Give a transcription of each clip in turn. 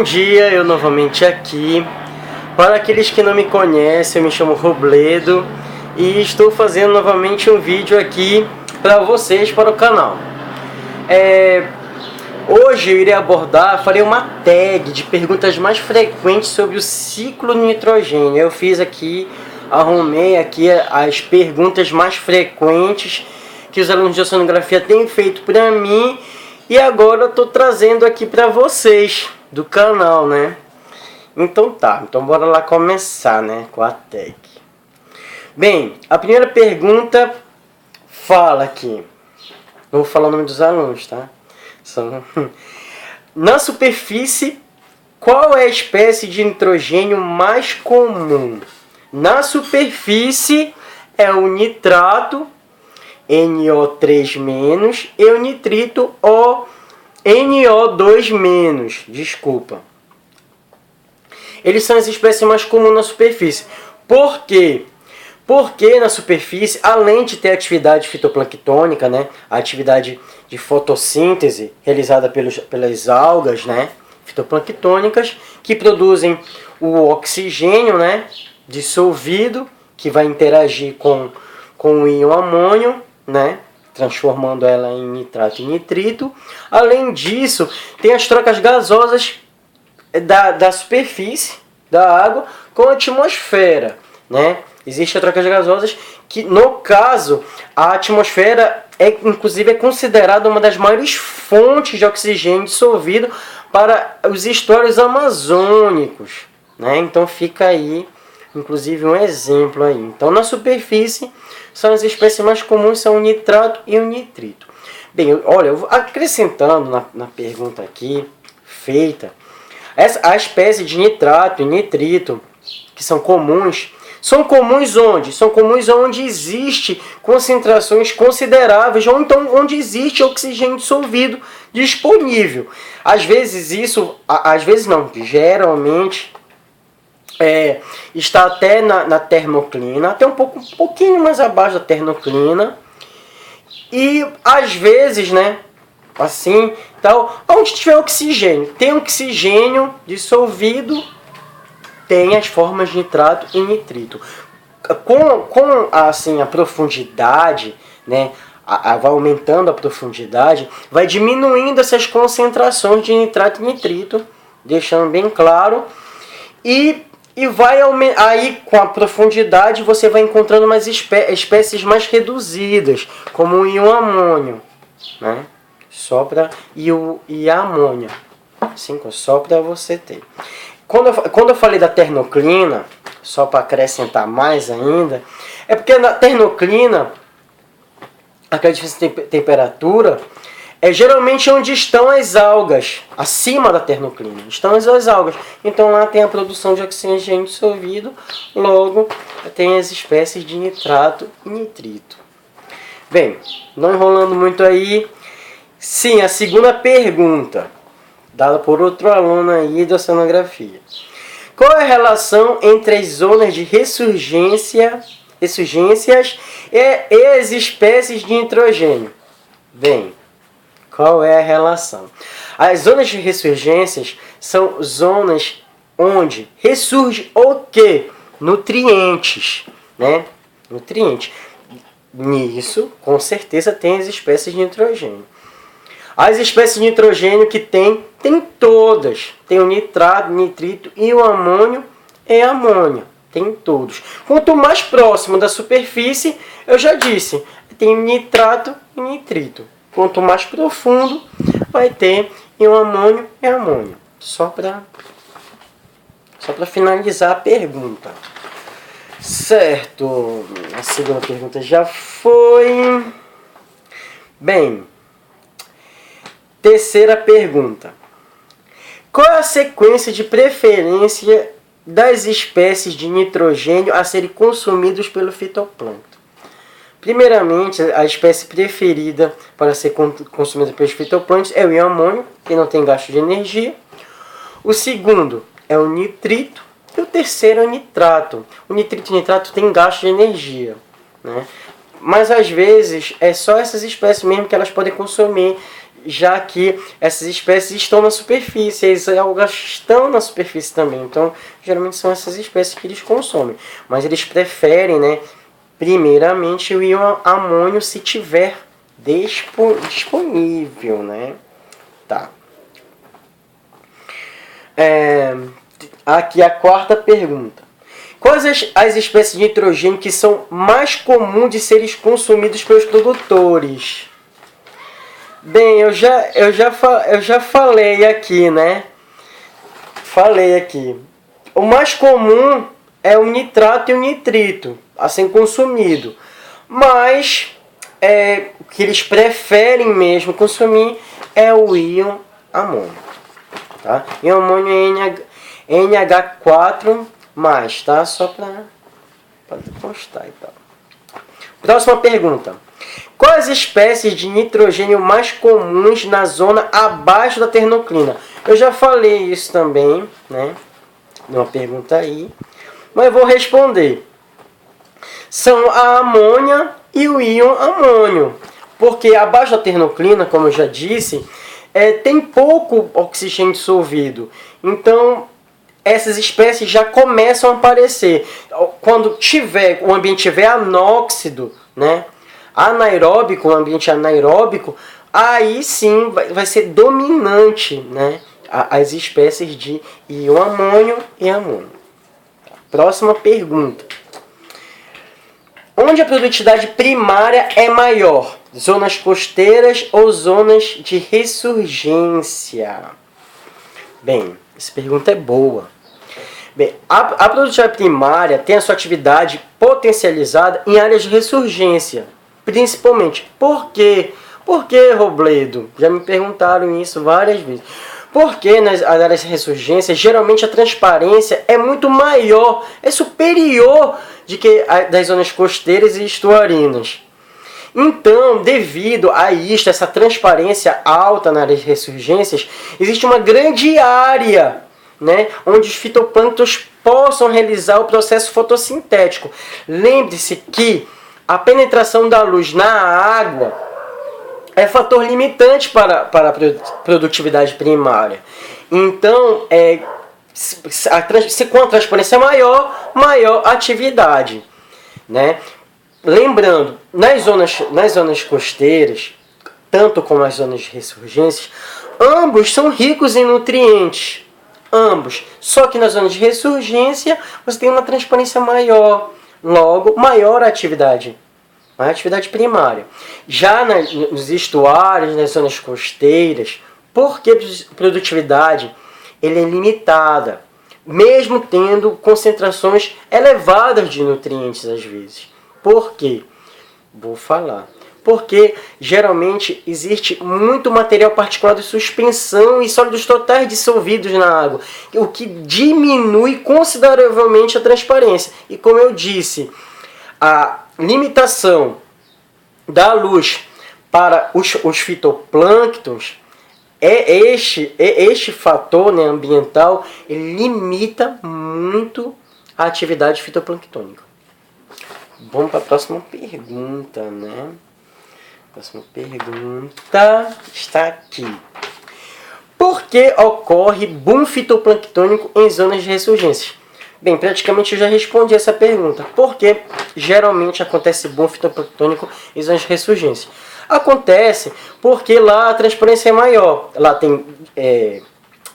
Bom dia, eu novamente aqui. Para aqueles que não me conhecem, eu me chamo Robledo e estou fazendo novamente um vídeo aqui para vocês, para o canal. Hoje eu irei farei uma tag de perguntas mais frequentes sobre o ciclo do nitrogênio. Eu fiz aqui, arrumei aqui as perguntas mais frequentes que os alunos de oceanografia têm feito para mim e agora eu estou trazendo aqui para vocês do canal, né? Então bora lá começar, né, com a tag. Bem, a primeira pergunta fala aqui, não vou falar o nome dos alunos, tá? Na superfície, qual é a espécie de nitrogênio mais comum? Na superfície é o nitrato, NO3-, e o nitrito, NO2-, desculpa. Eles são as espécies mais comuns na superfície. Por quê? Porque na superfície, além de ter atividade fitoplanctônica, né, a atividade de fotossíntese realizada pelas algas, né, fitoplanctônicas, que produzem o oxigênio, né, dissolvido, que vai interagir com o íon amônio, né, transformando ela em nitrato e nitrito. Além disso, tem as trocas gasosas da superfície da água com a atmosfera, né? Existem trocas gasosas que, no caso, a atmosfera inclusive é considerada uma das maiores fontes de oxigênio dissolvido para os estuários amazônicos, né? Então fica aí, inclusive, um exemplo aí. Então, na superfície, são as espécies mais comuns, são o nitrato e o nitrito. Bem, olha, eu vou acrescentando na pergunta aqui, feita, a espécie de nitrato e nitrito, que são comuns onde? São comuns onde existe concentrações consideráveis, ou então onde existe oxigênio dissolvido disponível. Às vezes geralmente está até na termoclina, até um pouquinho mais abaixo da termoclina, e às vezes, né, assim, tal, onde tiver oxigênio, tem oxigênio dissolvido, tem as formas de nitrato e nitrito. Com assim, a profundidade, né, vai aumentando a profundidade, vai diminuindo essas concentrações de nitrato e nitrito, deixando bem claro, e vai aí com a profundidade você vai encontrando umas espécies mais reduzidas, como o íon amônio, né? E a amônia, assim, só para você ter. Quando eu falei da ternoclina, só para acrescentar mais ainda, é porque na ternoclina, aquela diferença de temperatura, é geralmente onde estão as algas, acima da ternoclina, estão as algas. Então lá tem a produção de oxigênio dissolvido, logo tem as espécies de nitrato e nitrito. Bem, não enrolando muito aí, sim, a segunda pergunta, dada por outro aluno aí de oceanografia. Qual é a relação entre as zonas de ressurgências e as espécies de nitrogênio? Bem, qual é a relação? As zonas de ressurgências são zonas onde ressurge o quê? Nutrientes, né? Nutrientes. Nisso, com certeza, tem as espécies de nitrogênio. As espécies de nitrogênio que tem todas. Tem o nitrato, nitrito e o amônio e a amônia. Tem todos. Quanto mais próximo da superfície, eu já disse, tem nitrato e nitrito. Quanto mais profundo, vai ter o amônio e a amônia. Só para finalizar a pergunta. Certo. A segunda pergunta já foi. Bem, terceira pergunta. Qual é a sequência de preferência das espécies de nitrogênio a serem consumidos pelo fitoplâncton? Primeiramente, a espécie preferida para ser consumida pelos fitoplânctons é o íon amônio, que não tem gasto de energia. O segundo é o nitrito. E o terceiro é o nitrato. O nitrito e o nitrato tem gasto de energia, né? Mas às vezes é só essas espécies mesmo que elas podem consumir já que essas espécies estão na superfície, as algas estão na superfície também. Então, geralmente são essas espécies que eles consomem. Mas eles preferem, né, primeiramente, o íon amônio se tiver disponível, né? Tá. Aqui a quarta pergunta. Quais as espécies de nitrogênio que são mais comuns de serem consumidos pelos produtores? Bem, eu já falei aqui, né? Falei aqui. O mais comum é o nitrato e o nitrito a ser consumido. Mas o que eles preferem mesmo consumir é o íon amônio. Tá? Íon amônio é NH4+, tá? Só para constar e tal. Próxima pergunta. Quais espécies de nitrogênio mais comuns na zona abaixo da ternoclina? Eu já falei isso também, né? Uma pergunta aí. Mas eu vou responder. São a amônia e o íon amônio. Porque abaixo da ternoclina, como eu já disse, tem pouco oxigênio dissolvido. Então, essas espécies já começam a aparecer. Quando o ambiente tiver anóxido, né? Anaeróbico, um ambiente anaeróbico, aí sim vai ser dominante, né, as espécies de íon amônio e amônio. Próxima pergunta. Onde a produtividade primária é maior? Zonas costeiras ou zonas de ressurgência? Bem, essa pergunta é boa. Bem, a produtividade primária tem a sua atividade potencializada em áreas de ressurgência. Principalmente. Por quê? Por que, Robledo? Já me perguntaram isso várias vezes. Porque nas áreas de ressurgência, geralmente a transparência é muito maior, é superior de que das zonas costeiras e estuarinas. Então, devido a isto, essa transparência alta nas áreas de ressurgências, existe uma grande área, né, onde os fitoplânctons possam realizar o processo fotossintético. Lembre-se que a penetração da luz na água é fator limitante para a produtividade primária. Então, com a transparência maior atividade, né? Lembrando, nas zonas costeiras, tanto como as zonas de ressurgência, ambos são ricos em nutrientes. Ambos. Só que nas zonas de ressurgência, você tem uma transparência maior. Logo, maior a atividade primária. Já nos estuários, nas zonas costeiras, porque a produtividade ele é limitada, mesmo tendo concentrações elevadas de nutrientes às vezes. Por quê? Vou falar. Porque geralmente existe muito material particulado de suspensão e sólidos totais dissolvidos na água, o que diminui consideravelmente a transparência. E como eu disse, a limitação da luz para os fitoplânctons este fator, né, ambiental, ele limita muito a atividade fitoplânctônica. Vamos para a próxima pergunta, né? A próxima pergunta está aqui. Por que ocorre boom fitoplânctônico em zonas de ressurgência? Bem, praticamente eu já respondi essa pergunta. Por que geralmente acontece boom fitoplânctônico em zonas de ressurgência? Acontece porque lá a transparência é maior. Lá tem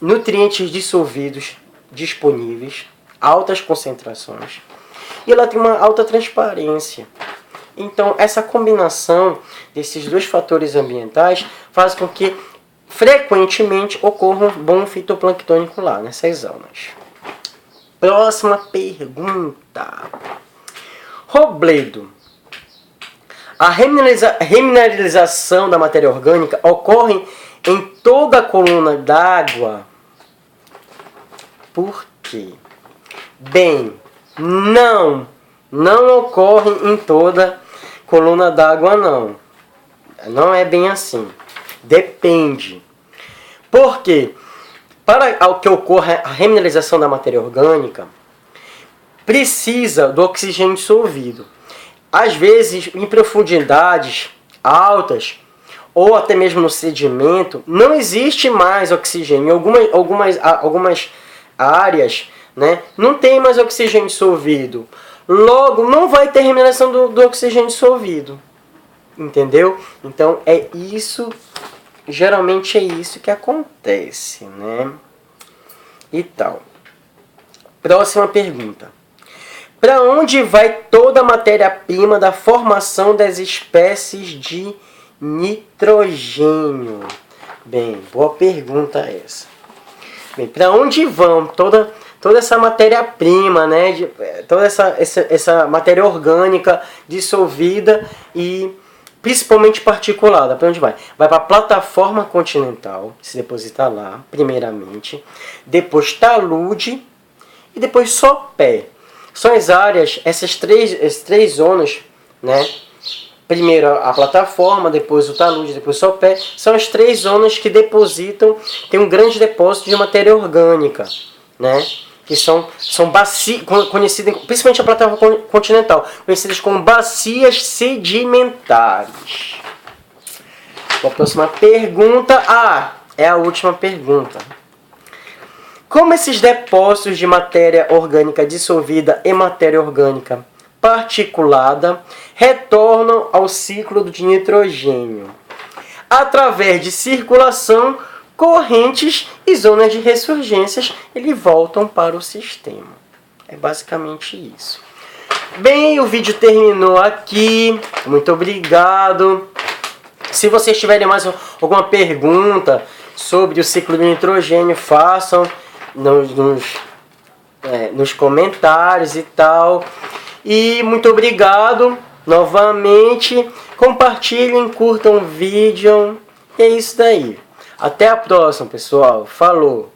nutrientes dissolvidos disponíveis, altas concentrações. E lá tem uma alta transparência. Então, essa combinação desses dois fatores ambientais faz com que frequentemente ocorra um boom fitoplânctônico lá, nessas zonas. Próxima pergunta. Robledo. A remineralização da matéria orgânica ocorre em toda a coluna d'água. Por quê? Bem, não ocorre em toda coluna d'água, não. Não é bem assim. Depende. Por quê? Para que ocorra a remineralização da matéria orgânica, precisa do oxigênio dissolvido. Às vezes, em profundidades altas, ou até mesmo no sedimento, não existe mais oxigênio. Em algumas áreas, né, não tem mais oxigênio dissolvido. Logo, não vai ter eliminação do oxigênio dissolvido. Entendeu? Então, é isso, geralmente é isso que acontece, né? E tal. Próxima pergunta. Para onde vai toda a matéria-prima da formação das espécies de nitrogênio? Bem, boa pergunta essa. Bem, para onde vão toda essa matéria-prima, né? Toda essa matéria orgânica dissolvida e principalmente particulada? Para onde vai? Vai para a plataforma continental, se deposita lá, primeiramente. Depois talude e depois sopé. São as áreas, essas três zonas, né? Primeiro a plataforma, depois o talude, depois o sopé. São as 3 zonas que depositam, tem um grande depósito de matéria orgânica, né? Que são bacias, conhecidas, principalmente a plataforma continental, conhecidas como bacias sedimentares. A próxima pergunta, é a última pergunta. Como esses depósitos de matéria orgânica dissolvida e matéria orgânica particulada retornam ao ciclo de nitrogênio? Através de circulação, correntes e zonas de ressurgências, eles voltam para o sistema. É basicamente isso. Bem, o vídeo terminou aqui. Muito obrigado. Se vocês tiverem mais alguma pergunta sobre o ciclo do nitrogênio, façam nos comentários e tal. E muito obrigado novamente. Compartilhem, curtam o vídeo. E é isso daí. Até a próxima, pessoal. Falou!